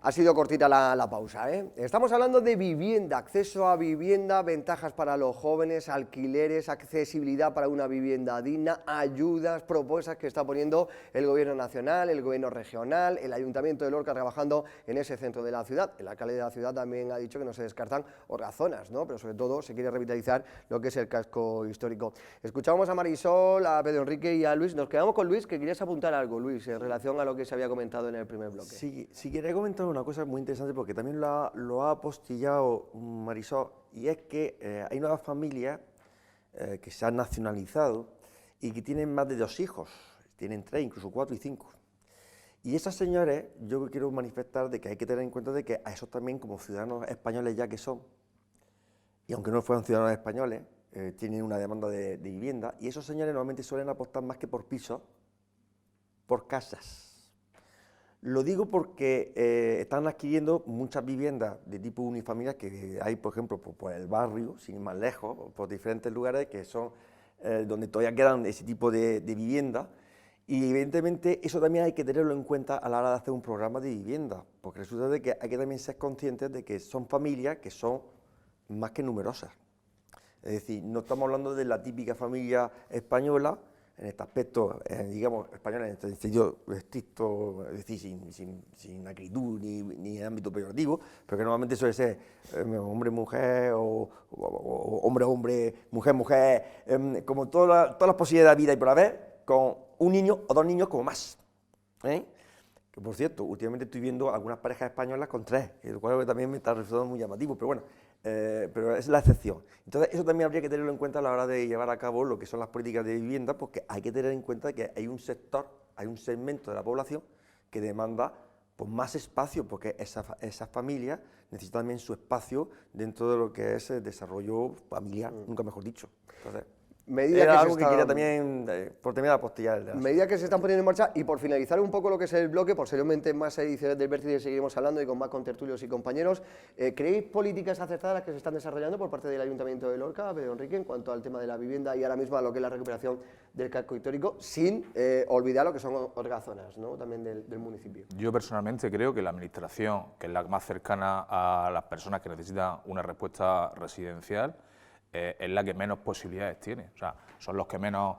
Ha sido cortita la pausa, ¿eh? Estamos hablando de vivienda, acceso a vivienda, ventajas para los jóvenes, alquileres, accesibilidad para una vivienda digna, ayudas, propuestas que está poniendo el Gobierno nacional, el Gobierno regional, el Ayuntamiento de Lorca trabajando en ese centro de la ciudad. El alcalde de la ciudad también ha dicho que no se descartan otras zonas, ¿no? Pero sobre todo se quiere revitalizar lo que es el casco histórico. Escuchamos a Marisol, a Pedro Enrique y a Luis. Nos quedamos con Luis, que querías apuntar algo, Luis, en relación a lo que se había comentado en el primer bloque. Sí, quería comentar una cosa muy interesante porque también lo ha apostillado Marisol, y es que hay nuevas familias que se han nacionalizado y que tienen más de 2 hijos, tienen 3, incluso 4 y 5. Y esas señores, yo quiero manifestar de que hay que tener en cuenta de que a esos también, como ciudadanos españoles ya que son, y aunque no fueran ciudadanos españoles, tienen una demanda de vivienda, y esos señores normalmente suelen apostar más que por pisos, por casas. Lo digo porque están adquiriendo muchas viviendas de tipo unifamiliar que hay, por ejemplo, por el barrio, sin ir más lejos, por diferentes lugares que son donde todavía quedan ese tipo de viviendas, y evidentemente eso también hay que tenerlo en cuenta a la hora de hacer un programa de vivienda, porque resulta de que hay que también ser conscientes de que son familias que son más que numerosas. Es decir, no estamos hablando de la típica familia española, en este aspecto, digamos, español en este sentido estricto, es decir, sin acritud ni ámbito peyorativo, pero que normalmente suele ser hombre-mujer o hombre-hombre, mujer-mujer, como todas las posibilidades de vida y por haber, con un niño o 2 niños como más. Que por cierto, últimamente estoy viendo algunas parejas españolas con 3, lo cual también me está resultando muy llamativo, pero bueno, pero es la excepción. Entonces, eso también habría que tenerlo en cuenta a la hora de llevar a cabo lo que son las políticas de vivienda, porque hay que tener en cuenta que hay un sector, hay un segmento de la población que demanda pues, más espacio, porque esas familias necesitan también su espacio dentro de lo que es el desarrollo familiar, nunca mejor dicho. Entonces, era algo que quería también, por terminar de apostillar. Medidas que se están poniendo en marcha, y por finalizar un poco lo que es el bloque, posteriormente en más ediciones del Vértice seguiremos hablando y con más contertulios y compañeros. ¿Creéis políticas acertadas que se están desarrollando por parte del Ayuntamiento de Lorca, Pedro Enrique, en cuanto al tema de la vivienda y ahora mismo a lo que es la recuperación del casco histórico, sin olvidar lo que son otras zonas, ¿no?, también del municipio? Yo personalmente creo que la Administración, que es la más cercana a las personas que necesitan una respuesta residencial, es la que menos posibilidades tiene. O sea, son los que menos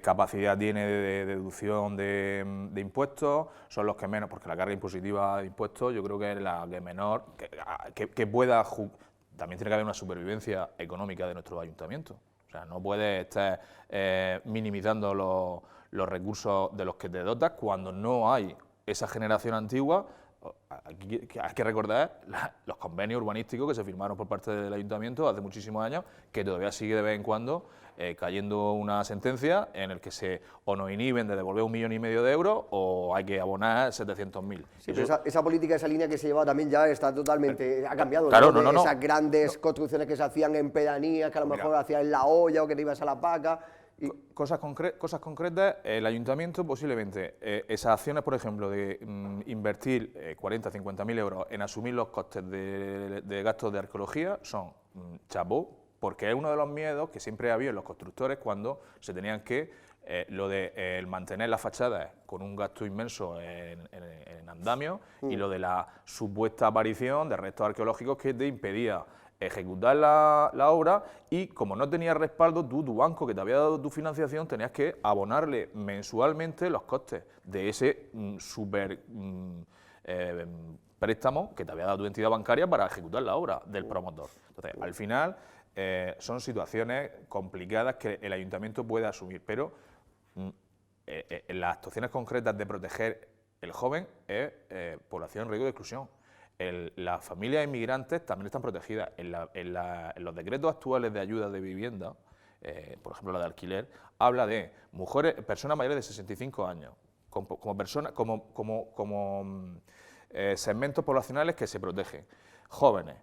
capacidad tiene de deducción de impuestos, son los que menos, porque la carga impositiva de impuestos yo creo que es la que menor, que pueda, también tiene que haber una supervivencia económica de nuestros ayuntamientos. O sea, no puedes estar minimizando los recursos de los que te dotas cuando no hay esa generación antigua. Aquí hay que recordar los convenios urbanísticos que se firmaron por parte del Ayuntamiento hace muchísimos años, que todavía sigue de vez en cuando cayendo una sentencia en el que o nos inhiben de devolver 1,5 millones de euros o hay que abonar 700.000. Sí, pero esa política, esa línea que se lleva también ya está totalmente, ha cambiado, claro, ¿no? No. Esas grandes construcciones que se hacían en pedanías, que a lo mejor hacían en la olla o que te ibas a la paca. Cosas concretas, el Ayuntamiento posiblemente, esas acciones, por ejemplo, de invertir 40 o 50.000 euros en asumir los costes de gastos de arqueología, son chapó, porque es uno de los miedos que siempre había en los constructores cuando se tenían que, lo de mantener las fachadas con un gasto inmenso en andamio y lo de la supuesta aparición de restos arqueológicos que te impedía ejecutar la obra, y como no tenías respaldo, tu banco que te había dado tu financiación tenías que abonarle mensualmente los costes de ese préstamo que te había dado tu entidad bancaria para ejecutar la obra del promotor. Entonces, al final, son situaciones complicadas que el ayuntamiento puede asumir, pero en las actuaciones concretas de proteger el joven es población en riesgo de exclusión. Las familias inmigrantes también están protegidas. En los decretos actuales de ayuda de vivienda, por ejemplo la de alquiler, habla de personas mayores de 65 años, como segmentos poblacionales que se protegen. Jóvenes,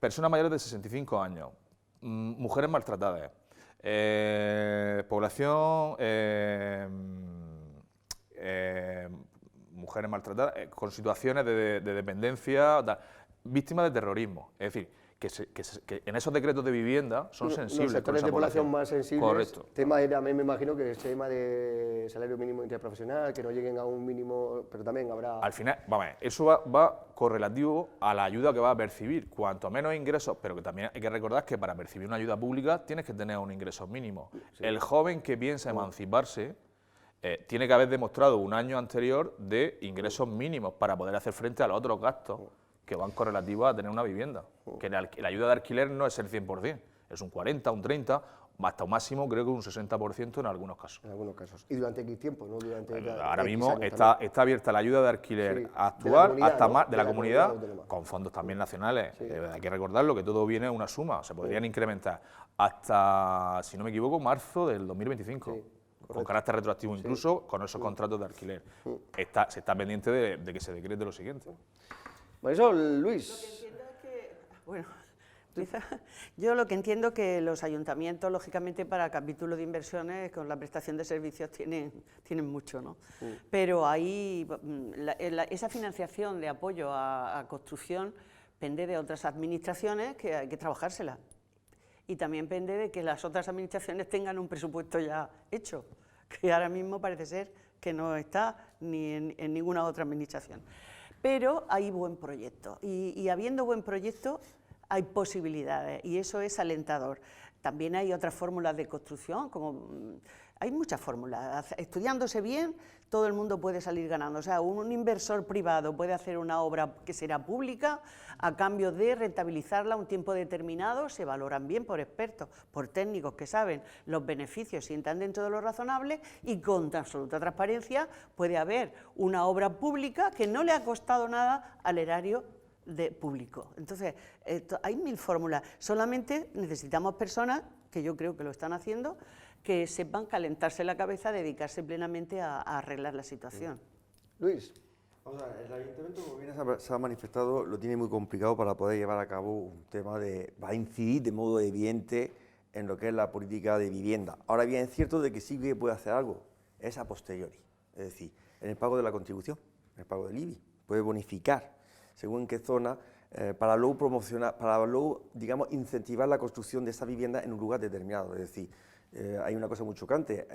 personas mayores de 65 años, mujeres maltratadas, población... mujeres maltratadas, con situaciones de dependencia, víctimas de terrorismo. Es decir, que en esos decretos de vivienda son sensibles. Los sectores de población más sensibles. Correcto. Tema era, me imagino que es tema de salario mínimo interprofesional, que no lleguen a un mínimo, pero también habrá... Al final, vamos a ver, eso va correlativo a la ayuda que va a percibir. Cuanto menos ingresos, pero que también hay que recordar que para percibir una ayuda pública tienes que tener un ingreso mínimo. Sí. El joven que piensa emanciparse tiene que haber demostrado un año anterior de ingresos mínimos para poder hacer frente a los otros gastos que van correlativos a tener una vivienda. Que la ayuda de alquiler no es el 100%, es un 40, un 30, hasta un máximo creo que un 60% en algunos casos. En algunos casos. ¿Y durante qué tiempo? ¿No? Ahora mismo está abierta la ayuda de alquiler actual de la comunidad, con fondos también nacionales. Sí. Hay que recordarlo, que todo viene a una suma, se podrían incrementar hasta, si no me equivoco, marzo del 2025. Sí. Con carácter retroactivo incluso, con esos contratos de alquiler. Se está pendiente de que se decrete lo siguiente. Marisol, Luis. Lo que entiendo es que, bueno, yo lo que entiendo que los ayuntamientos, lógicamente, para capítulos de inversiones, con la prestación de servicios tienen mucho, ¿no? Pero ahí, esa financiación de apoyo a construcción pende de otras administraciones que hay que trabajársela. Y también pende de que las otras administraciones tengan un presupuesto ya hecho, que ahora mismo parece ser que no está ni en ninguna otra administración. Pero hay buen proyecto, y habiendo buen proyecto hay posibilidades, y eso es alentador. También hay otras fórmulas de construcción, hay muchas fórmulas. Estudiándose bien, todo el mundo puede salir ganando. O sea, un inversor privado puede hacer una obra que será pública a cambio de rentabilizarla un tiempo determinado, se valoran bien por expertos, por técnicos que saben los beneficios si están dentro de lo razonable, y con absoluta transparencia puede haber una obra pública que no le ha costado nada al erario público. Entonces, hay 1000 fórmulas. Solamente necesitamos personas, que yo creo que lo están haciendo, que sepan calentarse la cabeza, dedicarse plenamente a arreglar la situación. Luis. Vamos a ver, el ayuntamiento, como bien se ha manifestado, lo tiene muy complicado para poder llevar a cabo un tema va a incidir de modo evidente en lo que es la política de vivienda. Ahora bien, es cierto de que sí que puede hacer algo, es a posteriori, es decir, en el pago de la contribución, en el pago del IBI, puede bonificar según en qué zona, para luego promocionar, para luego, digamos, incentivar la construcción de esa vivienda en un lugar determinado. Es decir, hay una cosa muy chocante,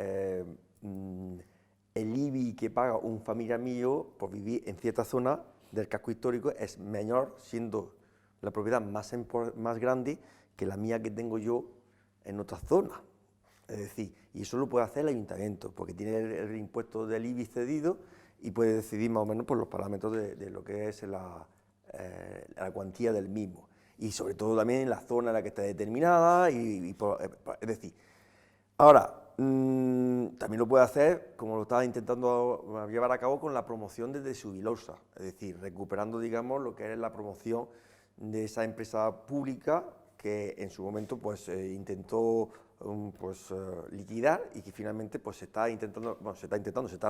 el IBI que paga un familiar mío por vivir en cierta zona del casco histórico es menor, siendo la propiedad más grande que la mía que tengo yo en otra zona. Es decir, y eso lo puede hacer el ayuntamiento, porque tiene el impuesto del IBI cedido y puede decidir más o menos por los parámetros de lo que es la cuantía del mismo. Y sobre todo también en la zona en la que está determinada, es decir, ahora, también lo puede hacer, como lo estaba intentando llevar a cabo con la promoción desde Subilosa, es decir, recuperando, digamos, lo que es la promoción de esa empresa pública que en su momento pues intentó liquidar y que finalmente pues se está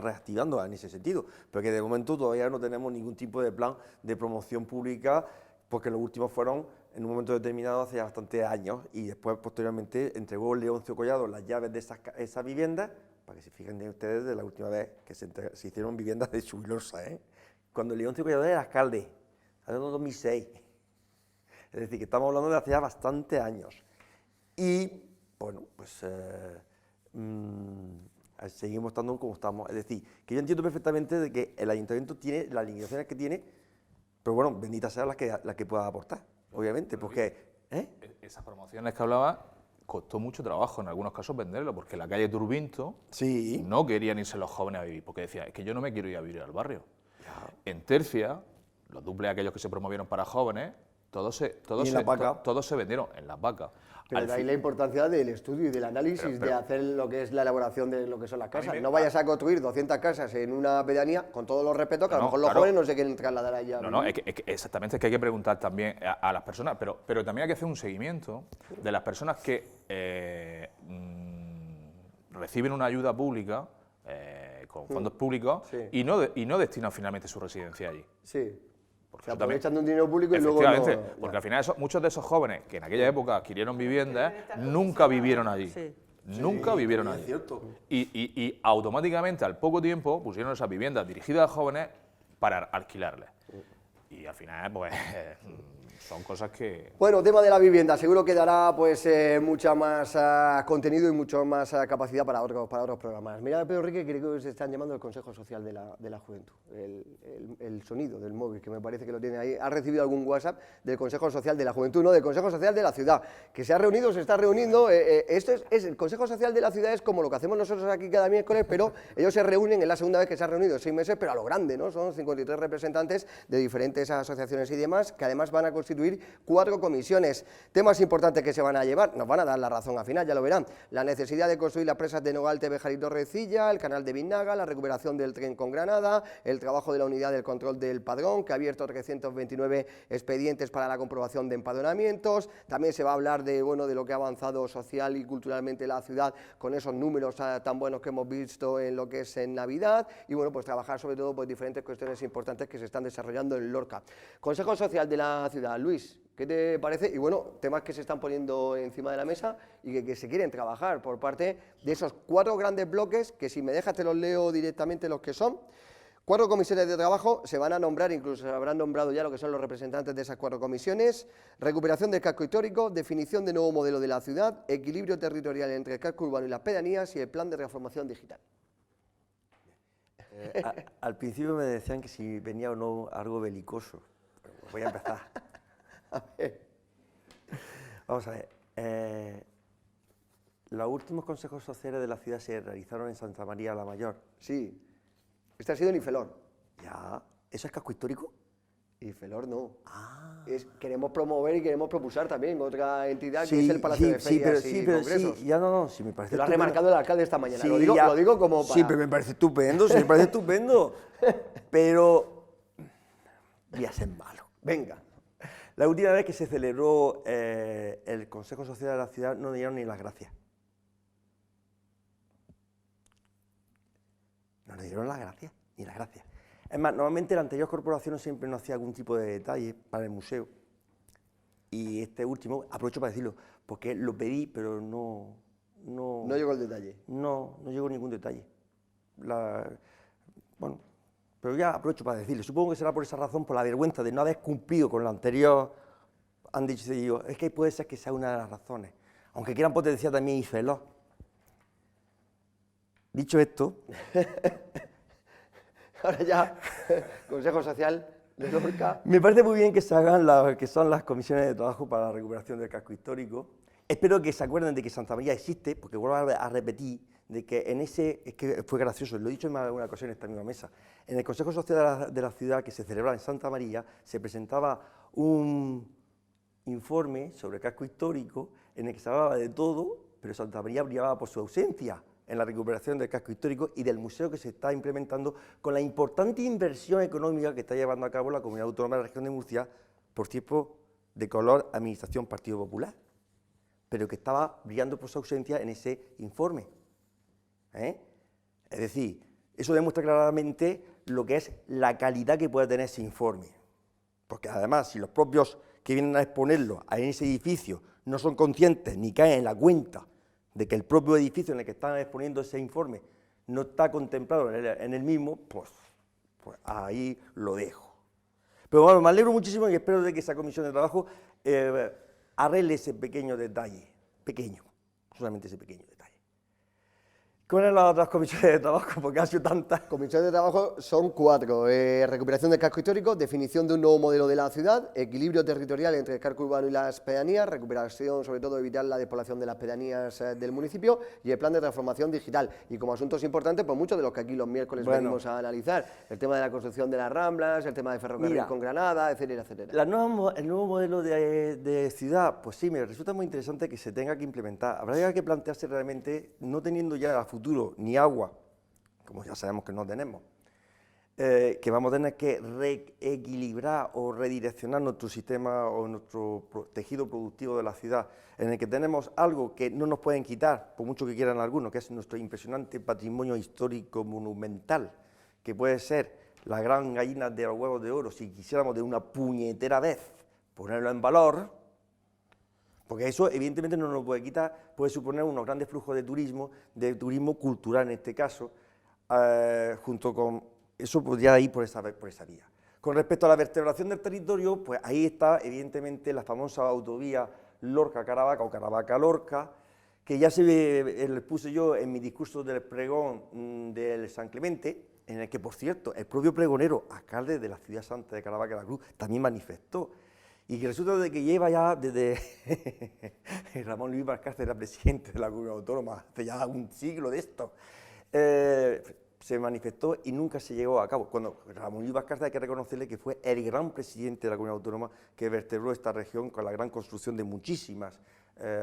reactivando en ese sentido, pero que de momento todavía no tenemos ningún tipo de plan de promoción pública, porque los últimos fueron en un momento determinado hace ya bastantes años, y después posteriormente entregó Leoncio Collado las llaves de esas viviendas, para que se fijen ustedes de la última vez que se hicieron viviendas de Subilosa, cuando Leoncio Collado era alcalde, en 2006, es decir, que estamos hablando de hace ya bastantes años. Y bueno, pues seguimos estando como estamos. Es decir, que yo entiendo perfectamente de que el ayuntamiento tiene las limitaciones que tiene, pero bueno, benditas sean las que pueda aportar, obviamente, porque... Esas promociones que hablaba, costó mucho trabajo en algunos casos venderlo, porque en la calle Turbinto no querían irse los jóvenes a vivir, porque decía, es que yo no me quiero ir a vivir al barrio. Ya. En Tercia, los duples aquellos que se promovieron para jóvenes, todos se vendieron en Las Vacas. Pero de ahí la importancia del estudio y del análisis, de hacer lo que es la elaboración de lo que son las casas. No vayas a construir 200 casas en una pedanía, con todos los respetos, que a lo mejor los jóvenes no se quieren trasladar a ella. Exactamente, es que hay que preguntar también a las personas, pero también hay que hacer un seguimiento de las personas que reciben una ayuda pública, con fondos públicos, y no destinan finalmente su residencia allí. Sí. Se aprovechan de un dinero público y luego no... Porque al final muchos de esos jóvenes que en aquella época adquirieron viviendas nunca vivieron allí. Nunca vivieron allí. Y automáticamente, al poco tiempo, pusieron esas viviendas dirigidas a jóvenes para alquilarles. y al final, pues, son cosas que... Bueno, tema de la vivienda, seguro que dará pues mucha más contenido y mucho más capacidad para otros programas. Mira, Pedro Rique, creo que se están llamando el Consejo Social de la Juventud, el sonido del móvil, que me parece que lo tiene ahí. ¿Ha recibido algún WhatsApp del Consejo Social de la Juventud? No, del Consejo Social de la Ciudad, que se ha reunido, se está reuniendo. Esto es el Consejo Social de la Ciudad, es como lo que hacemos nosotros aquí cada miércoles, pero ellos se reúnen, es la segunda vez que se han reunido en 6 meses, pero a lo grande, ¿no? Son 53 representantes de diferentes asociaciones y demás, que además van a constituir 4 comisiones. Temas importantes que se van a llevar, nos van a dar la razón al final, ya lo verán. La necesidad de construir las presas de Nogalte, Béjar y Torrecilla, el canal de Vinaga, la recuperación del tren con Granada, el trabajo de la unidad del control del padrón, que ha abierto 329 expedientes para la comprobación de empadronamientos. También se va a hablar de, bueno, de lo que ha avanzado social y culturalmente la ciudad con esos números tan buenos que hemos visto en lo que es en Navidad, y bueno, pues trabajar sobre todo pues diferentes cuestiones importantes que se están desarrollando en Lorca. Consejo Social de la Ciudad, Luis, ¿qué te parece? Y bueno, temas que se están poniendo encima de la mesa y que se quieren trabajar por parte de esos 4 grandes bloques, que si me dejas te los leo directamente los que son. 4 comisiones de trabajo, se van a nombrar, incluso se habrán nombrado ya lo que son los representantes de esas 4 comisiones: recuperación del casco histórico, definición de nuevo modelo de la ciudad, equilibrio territorial entre el casco urbano y las pedanías y el plan de transformación digital. Al principio me decían que si venía o no algo belicoso. Pues voy a empezar. A ver. Vamos a ver. Los últimos consejos sociales de la ciudad se realizaron en Santa María la Mayor. Sí, este ha sido en Ifelor. Ya, ¿eso es casco histórico? Ifelor no. Queremos promover y queremos propulsar también otra entidad que Sí, es el Palacio de Ferias y pero Congresos. sí, ya no, sí me parece Lo ha estupendo. remarcado el alcalde esta mañana, Sí, lo digo como para... Sí, pero me parece estupendo, sí me parece estupendo. Pero voy a ser malo. Venga. La última vez que se celebró el Consejo Social de la Ciudad no dieron ni las gracias. No le dieron las gracias, ni las gracias. Es más, normalmente la anterior corporación siempre nos hacía algún tipo de detalle para el museo. Y este último, aprovecho para decirlo, porque lo pedí, pero no llegó el detalle. No llegó ningún detalle. Bueno, pero ya aprovecho para decirle, supongo que será por esa razón, por la vergüenza de no haber cumplido con lo anterior. Han dicho, digo, es que puede ser que sea una de las razones, aunque quieran potenciar también Ifelor. Dicho esto, Ahora ya, Consejo Social de Lorca. me parece muy bien que se hagan que son las comisiones de trabajo para la recuperación del casco histórico. Espero que se acuerden de que Santa María existe, porque vuelvo a repetir, de que en ese, es que fue gracioso, lo he dicho en alguna ocasión en esta misma mesa, en el Consejo Social de la Ciudad que se celebraba en Santa María, se presentaba un informe sobre el casco histórico en el que se hablaba de todo, pero Santa María brillaba por su ausencia en la recuperación del casco histórico y del museo que se está implementando con la importante inversión económica que está llevando a cabo la Comunidad Autónoma de la Región de Murcia, por tiempo de color Administración Partido Popular, pero que estaba brillando por su ausencia en ese informe. Es decir, eso demuestra claramente lo que es la calidad que puede tener ese informe, porque además, si los propios que vienen a exponerlo en ese edificio no son conscientes ni caen en la cuenta de que el propio edificio en el que están exponiendo ese informe no está contemplado en el mismo, pues ahí lo dejo. Pero bueno, me alegro muchísimo y espero de que esa comisión de trabajo arregle ese pequeño detalle, solamente ese pequeño detalle. ¿Cuáles eran las otras comisiones de trabajo? Porque han sido tantas. Comisiones de trabajo son 4. Recuperación del casco histórico, definición de un nuevo modelo de la ciudad, equilibrio territorial entre el casco urbano y las pedanías, recuperación, sobre todo evitar la despoblación de las pedanías del municipio, y el plan de transformación digital. Y como asuntos importantes, pues muchos de los que aquí los miércoles venimos a analizar. El tema de la construcción de las Ramblas, el tema de ferrocarril con Granada, etcétera, etcétera. El nuevo modelo de ciudad, pues sí, me resulta muy interesante que se tenga que implementar. Habrá que plantearse realmente, no teniendo ya a futuro ni agua, como ya sabemos que no tenemos, que vamos a tener que reequilibrar o redireccionar nuestro sistema o nuestro tejido productivo de la ciudad, en el que tenemos algo que no nos pueden quitar, por mucho que quieran algunos, que es nuestro impresionante patrimonio histórico monumental, que puede ser la gran gallina de los huevos de oro, si quisiéramos de una puñetera vez ponerlo en valor. Porque eso evidentemente no nos lo puede quitar, puede suponer unos grandes flujos de turismo cultural en este caso, junto con, eso podría ir por esa vía. Con respecto a la vertebración del territorio, pues ahí está evidentemente la famosa autovía Lorca-Caravaca o Caravaca-Lorca, que ya puse yo en mi discurso del pregón del San Clemente, en el que, por cierto, el propio pregonero, alcalde de la ciudad santa de Caravaca de la Cruz, también manifestó, y que resulta de que lleva ya desde Ramón Luis Valcárcel era presidente de la Comunidad Autónoma, hace ya un siglo de esto, se manifestó y nunca se llegó a cabo. Cuando Ramón Luis Valcárcel, hay que reconocerle que fue el gran presidente de la Comunidad Autónoma que vertebró esta región con la gran construcción de muchísimas,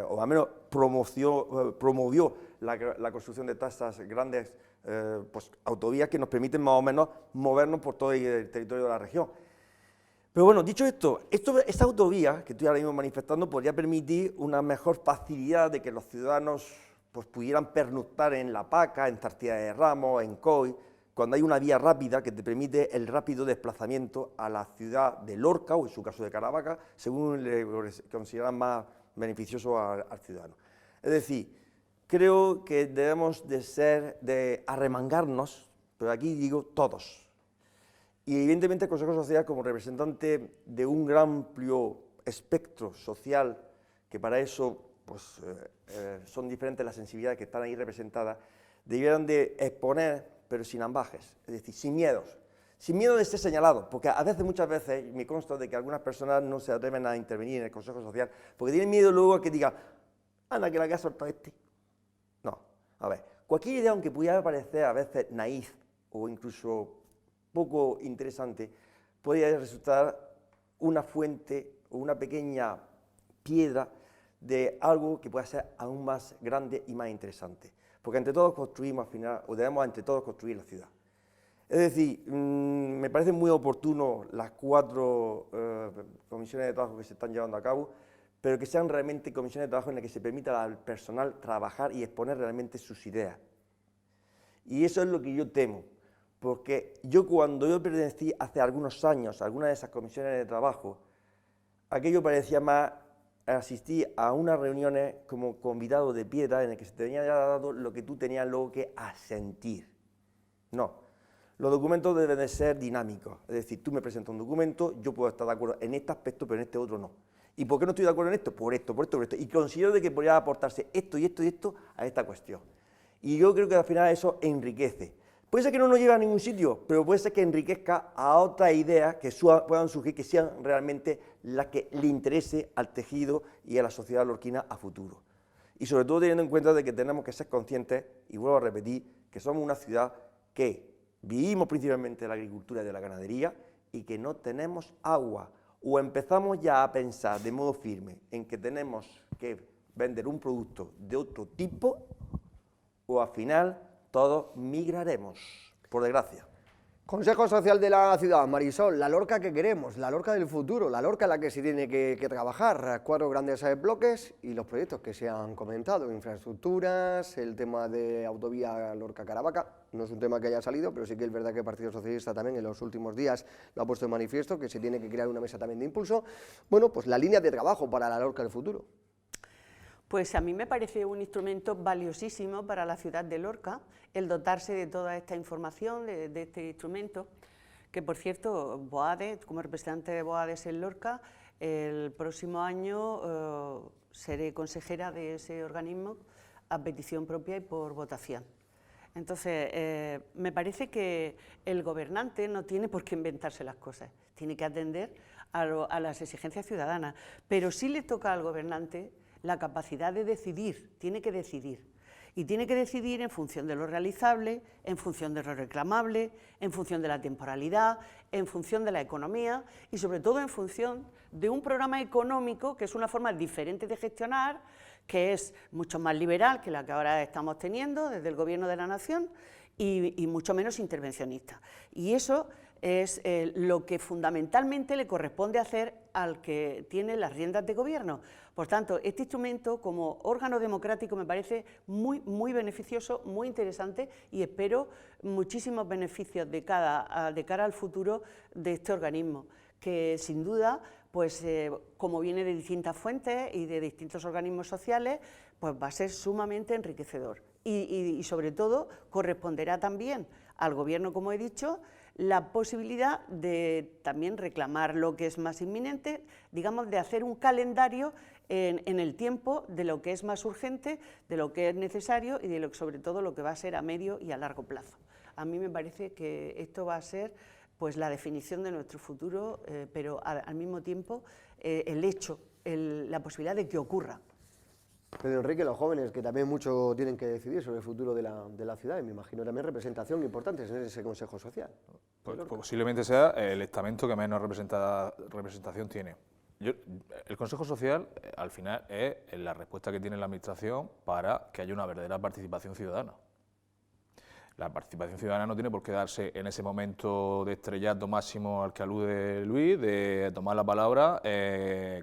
o al menos promovió la construcción de estas grandes pues, autovías que nos permiten más o menos movernos por todo el territorio de la región. Pero bueno, dicho esto, esta autovía que estoy ahora mismo manifestando podría permitir una mejor facilidad de que los ciudadanos pues, pudieran pernoctar en La Paca, en Zarcía de Ramos, en Coy, cuando hay una vía rápida que te permite el rápido desplazamiento a la ciudad de Lorca, o en su caso de Caravaca, según le consideran más beneficioso al ciudadano. Es decir, creo que debemos de arremangarnos, pero aquí digo todos. Y evidentemente el Consejo Social, como representante de un amplio espectro social, que para eso pues, son diferentes las sensibilidades que están ahí representadas, debieran de exponer, pero sin ambajes, es decir, sin miedos de ser señalados, porque muchas veces me consta de que algunas personas no se atreven a intervenir en el Consejo Social, porque tienen miedo luego a que digan, anda, que la que ha soltado este. No, a ver, cualquier idea, aunque pudiera parecer a veces naif o incluso poco interesante, podría resultar una fuente o una pequeña piedra de algo que pueda ser aún más grande y más interesante. Porque entre todos construimos al final, o debemos entre todos construir la ciudad. Es decir, me parece muy oportuno las 4 comisiones de trabajo que se están llevando a cabo, pero que sean realmente comisiones de trabajo en las que se permita al personal trabajar y exponer realmente sus ideas. Y eso es lo que yo temo. Porque cuando yo pertenecí hace algunos años a alguna de esas comisiones de trabajo, aquello parecía más asistir a unas reuniones como convidado de piedra en el que se te venía ya dado lo que tú tenías luego que asentir. No, los documentos deben de ser dinámicos, es decir, tú me presentas un documento, yo puedo estar de acuerdo en este aspecto, pero en este otro no. ¿Y por qué no estoy de acuerdo en esto? Por esto, por esto, por esto. Y considero de que podría aportarse esto y esto y esto a esta cuestión. Y yo creo que al final eso enriquece. Puede ser que no nos lleve a ningún sitio, pero puede ser que enriquezca a otras ideas que puedan surgir, que sean realmente las que le interese al tejido y a la sociedad lorquina a futuro. Y sobre todo teniendo en cuenta de que tenemos que ser conscientes, y vuelvo a repetir, que somos una ciudad que vivimos principalmente de la agricultura y de la ganadería y que no tenemos agua. O empezamos ya a pensar de modo firme en que tenemos que vender un producto de otro tipo, o al final todos migraremos, por desgracia. Consejo Social de la Ciudad, Marisol, la Lorca que queremos, la Lorca del futuro, la Lorca en la que se tiene que trabajar, 4 grandes bloques y los proyectos que se han comentado, infraestructuras, el tema de autovía Lorca-Caravaca, no es un tema que haya salido, pero sí que es verdad que el Partido Socialista también en los últimos días lo ha puesto en manifiesto, que se tiene que crear una mesa también de impulso. Bueno, pues la línea de trabajo para la Lorca del futuro. Pues a mí me parece un instrumento valiosísimo para la ciudad de Lorca, el dotarse de toda esta información, de este instrumento, que por cierto, Boades, como representante de Boades en Lorca, el próximo año seré consejera de ese organismo a petición propia y por votación. Entonces, me parece que el gobernante no tiene por qué inventarse las cosas, tiene que atender a las exigencias ciudadanas, pero sí le toca al gobernante la capacidad de decidir, tiene que decidir. Y tiene que decidir en función de lo realizable, en función de lo reclamable, en función de la temporalidad, en función de la economía y sobre todo en función de un programa económico que es una forma diferente de gestionar, que es mucho más liberal que la que ahora estamos teniendo desde el Gobierno de la Nación y mucho menos intervencionista. Y eso es lo que fundamentalmente le corresponde hacer al que tiene las riendas de gobierno. Por tanto, este instrumento como órgano democrático me parece muy beneficioso, muy interesante y espero muchísimos beneficios de cara al futuro de este organismo, que sin duda, pues como viene de distintas fuentes y de distintos organismos sociales, pues va a ser sumamente enriquecedor y sobre todo corresponderá también al Gobierno, como he dicho, la posibilidad de también reclamar lo que es más inminente, digamos, de hacer un calendario en el tiempo de lo que es más urgente, de lo que es necesario y de lo que, sobre todo, lo que va a ser a medio y a largo plazo. A mí me parece que esto va a ser pues la definición de nuestro futuro, pero al mismo tiempo el hecho, la posibilidad de que ocurra. Pedro Enrique, los jóvenes que también mucho tienen que decidir sobre el futuro de la ciudad, y me imagino también representación importante en ese Consejo Social. Pues posiblemente sea el estamento que menos representación tiene. El Consejo Social, al final, es la respuesta que tiene la Administración para que haya una verdadera participación ciudadana. La participación ciudadana no tiene por qué darse en ese momento de estrellato máximo al que alude Luis, de tomar la palabra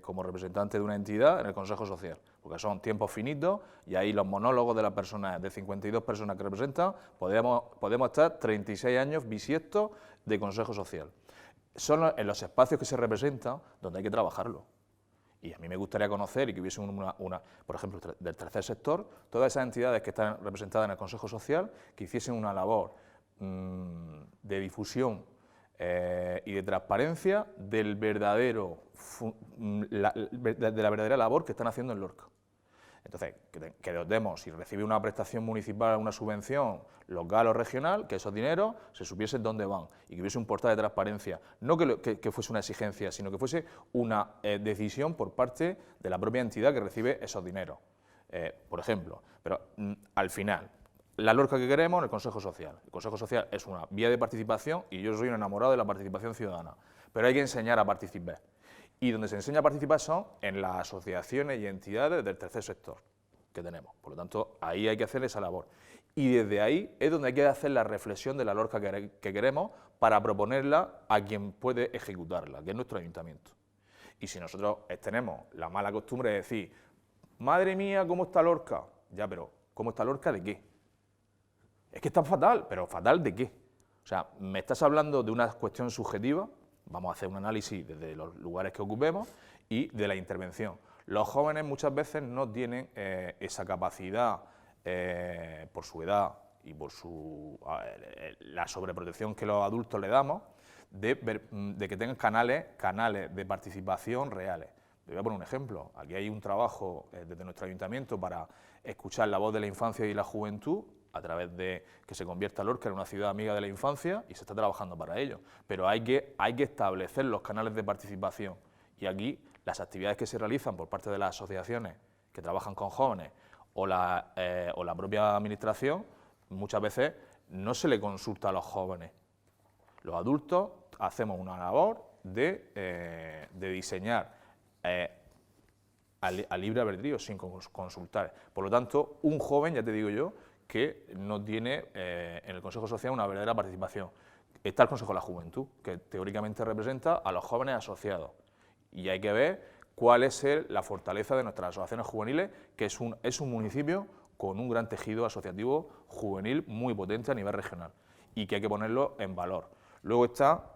como representante de una entidad en el Consejo Social, porque son tiempos finitos y ahí los monólogos de las personas, de 52 personas que representan, podemos estar 36 años bisiestos de Consejo Social. Son en los espacios que se representan donde hay que trabajarlo. Y a mí me gustaría conocer y que hubiese por ejemplo, del tercer sector, todas esas entidades que están representadas en el Consejo Social, que hiciesen una labor de difusión y de transparencia de la verdadera labor que están haciendo en Lorca. Entonces, que dotemos, si recibe una prestación municipal, una subvención local o regional, que esos dineros se supiesen dónde van y que hubiese un portal de transparencia, no que fuese una exigencia, sino que fuese una decisión por parte de la propia entidad que recibe esos dineros, por ejemplo. Pero al final, la Lorca que queremos en el Consejo Social. El Consejo Social es una vía de participación y yo soy un enamorado de la participación ciudadana, pero hay que enseñar a participar. Y donde se enseña a participar son en las asociaciones y entidades del tercer sector que tenemos. Por lo tanto, ahí hay que hacer esa labor. Y desde ahí es donde hay que hacer la reflexión de la Lorca que queremos para proponerla a quien puede ejecutarla, que es nuestro ayuntamiento. Y si nosotros tenemos la mala costumbre de decir, madre mía, ¿cómo está Lorca? Ya, pero ¿cómo está Lorca de qué? Es que está fatal, pero ¿fatal de qué? O sea, me estás hablando de una cuestión subjetiva. Vamos a hacer un análisis desde los lugares que ocupemos y de la intervención. Los jóvenes muchas veces no tienen esa capacidad, por su edad y por la sobreprotección que los adultos le damos, de que tengan canales de participación reales. Te voy a poner un ejemplo. Aquí hay un trabajo desde nuestro ayuntamiento para escuchar la voz de la infancia y la juventud, a través de que se convierta Lorca en una ciudad amiga de la infancia, y se está trabajando para ello. Pero hay que establecer los canales de participación, y aquí las actividades que se realizan por parte de las asociaciones que trabajan con jóvenes o la propia administración, muchas veces no se le consulta a los jóvenes. Los adultos hacemos una labor de diseñar a libre albedrío, sin consultar. Por lo tanto, un joven, ya te digo yo, que no tiene en el Consejo Social una verdadera participación. Está el Consejo de la Juventud, que teóricamente representa a los jóvenes asociados, y hay que ver cuál es la fortaleza de nuestras asociaciones juveniles, que es un municipio con un gran tejido asociativo juvenil muy potente a nivel regional, y que hay que ponerlo en valor. Luego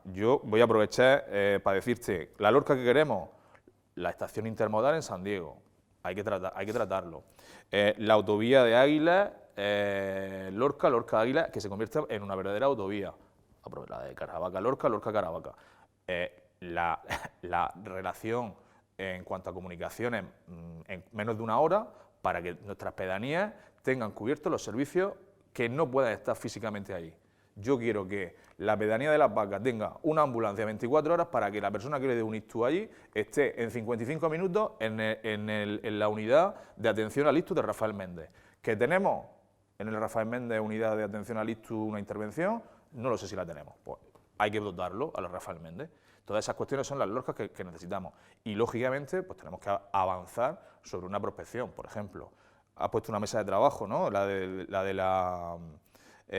yo voy a aprovechar para decirte, la Lorca que queremos, la estación intermodal en San Diego, hay que tratarlo. La autovía de Águilas, Lorca-Águilas, que se convierta en una verdadera autovía. La de Caravaca-Lorca, Lorca-Caravaca. La relación en cuanto a comunicaciones en menos de una hora, para que nuestras pedanías tengan cubiertos los servicios que no puedan estar físicamente allí. Yo quiero que la pedanía de Las Vacas tenga una ambulancia 24 horas para que la persona que le dé un ictus allí esté en 55 minutos en la unidad de atención al ictus de Rafael Méndez. ¿Que tenemos en el Rafael Méndez unidad de atención al ictus una intervención? No lo sé si la tenemos. Pues hay que dotarlo a la Rafael Méndez. Todas esas cuestiones son las Lorcas que necesitamos. Y, lógicamente, pues tenemos que avanzar sobre una prospección. Por ejemplo, ha puesto una mesa de trabajo, ¿no? La de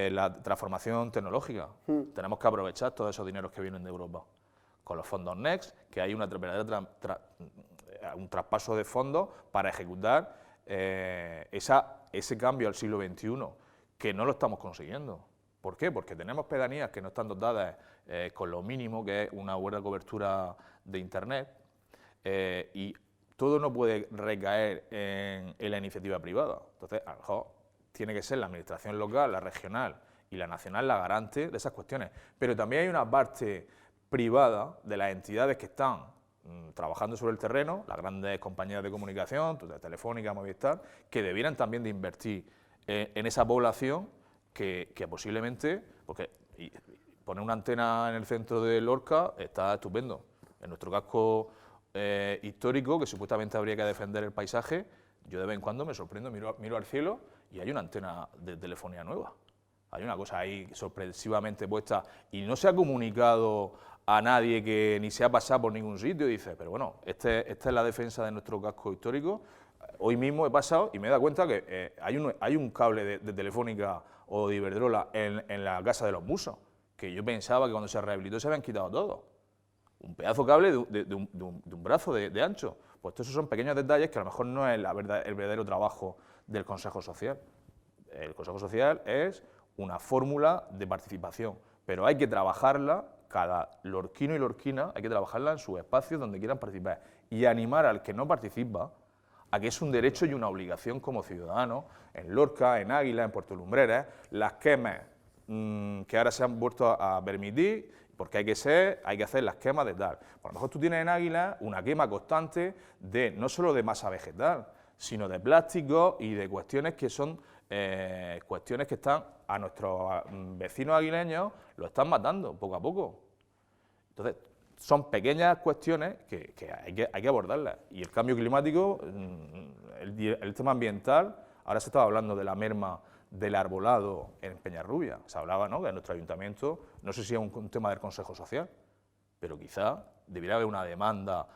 la transformación tecnológica. Tenemos que aprovechar todos esos dineros que vienen de Europa. Con los fondos Next, que hay un traspaso de fondos para ejecutar ese cambio al siglo XXI, que no lo estamos consiguiendo. ¿Por qué? Porque tenemos pedanías que no están dotadas con lo mínimo, que es una buena cobertura de Internet, y todo no puede recaer en la iniciativa privada. Entonces, a lo mejor tiene que ser la administración local, la regional y la nacional la garante de esas cuestiones. Pero también hay una parte privada de las entidades que están trabajando sobre el terreno, las grandes compañías de comunicación, Telefónica, Movistar, que debieran también de invertir en esa población que posiblemente, porque poner una antena en el centro de Lorca está estupendo. En nuestro casco histórico, que supuestamente habría que defender el paisaje, yo de vez en cuando me sorprendo, miro al cielo y hay una antena de telefonía nueva. Hay una cosa ahí sorpresivamente puesta y no se ha comunicado a nadie, que ni se ha pasado por ningún sitio, y dice, pero bueno, esta es la defensa de nuestro casco histórico. Hoy mismo he pasado y me he dado cuenta que hay un cable de Telefónica o de Iberdrola en la Casa de los Musos, que yo pensaba que cuando se rehabilitó se habían quitado todo. Un pedazo de cable de un brazo de ancho. Pues todos esos son pequeños detalles que a lo mejor no es el verdadero trabajo del Consejo Social. El Consejo Social es una fórmula de participación, pero hay que trabajarla, cada lorquino y lorquina, hay que trabajarla en sus espacios donde quieran participar y animar al que no participa a que es un derecho y una obligación como ciudadano, en Lorca, en Águila, en Puerto Lumbreras, las quemas que ahora se han vuelto a permitir, porque hay que hacer las quemas de tal. Pues a lo mejor tú tienes en Águila una quema constante de no solo de masa vegetal, sino de plástico y de cuestiones que son cuestiones que están a nuestros vecinos aguileños, lo están matando poco a poco. Entonces, son pequeñas cuestiones que hay que abordarlas. Y el cambio climático, el tema ambiental, ahora se estaba hablando de la merma del arbolado en Peñarrubia. Se hablaba, ¿no?, que en nuestro ayuntamiento, no sé si es un tema del Consejo Social, pero quizá debería haber una demanda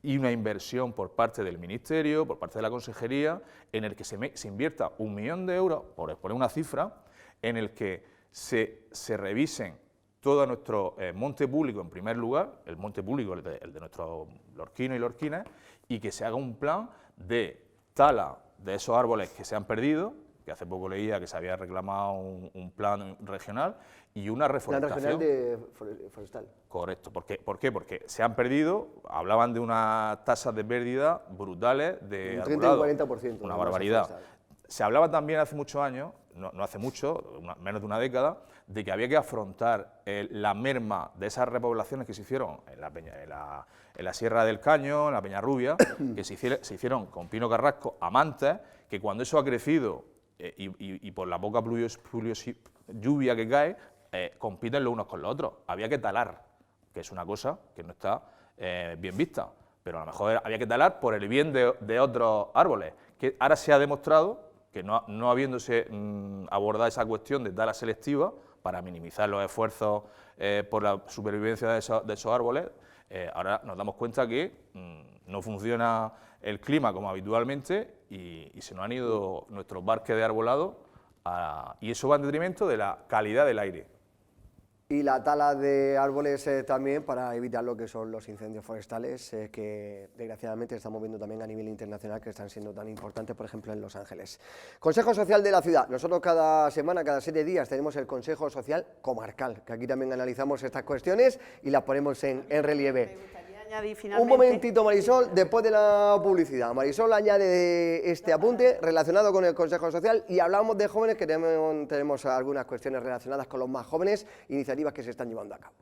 y una inversión por parte del Ministerio, por parte de la Consejería, en el que se invierta 1 millón de euros, por exponer una cifra, en el que se revisen todo nuestro monte público, en primer lugar, el monte público, el de nuestros lorquinos y lorquinas, y que se haga un plan de tala de esos árboles que se han perdido, que hace poco leía que se había reclamado un plan regional, y una reforestación. Plan regional forestal. Correcto. ¿Por qué? Porque se han perdido, hablaban de unas tasas de pérdida brutales de un 30 arbolado. y 40%. Una barbaridad. Se hablaba también hace muchos años, no hace mucho, menos de una década, de que había que afrontar la merma de esas repoblaciones que se hicieron en la Sierra del Caño, en la Peñarrubia, que se hicieron con pino carrasco amantes, que cuando eso ha crecido y por la poca lluvia que cae, compiten los unos con los otros. Había que talar, que es una cosa que no está bien vista, pero a lo mejor había que talar por el bien de otros árboles, que ahora se ha demostrado que no habiéndose abordado esa cuestión de tala selectiva para minimizar los esfuerzos por la supervivencia de esos árboles, ahora nos damos cuenta que no funciona el clima como habitualmente y se nos han ido nuestros parques de arbolado y eso va en detrimento de la calidad del aire. Y la tala de árboles también para evitar lo que son los incendios forestales, que desgraciadamente estamos viendo también a nivel internacional que están siendo tan importantes, por ejemplo, en Los Ángeles. Consejo Social de la Ciudad. Nosotros cada semana, cada 7 días, tenemos el Consejo Social Comarcal, que aquí también analizamos estas cuestiones y las ponemos en relieve. Un momentito, Marisol, después de la publicidad. Marisol añade este apunte relacionado con el Consejo Social y hablamos de jóvenes, que tenemos algunas cuestiones relacionadas con los más jóvenes, iniciativas que se están llevando a cabo.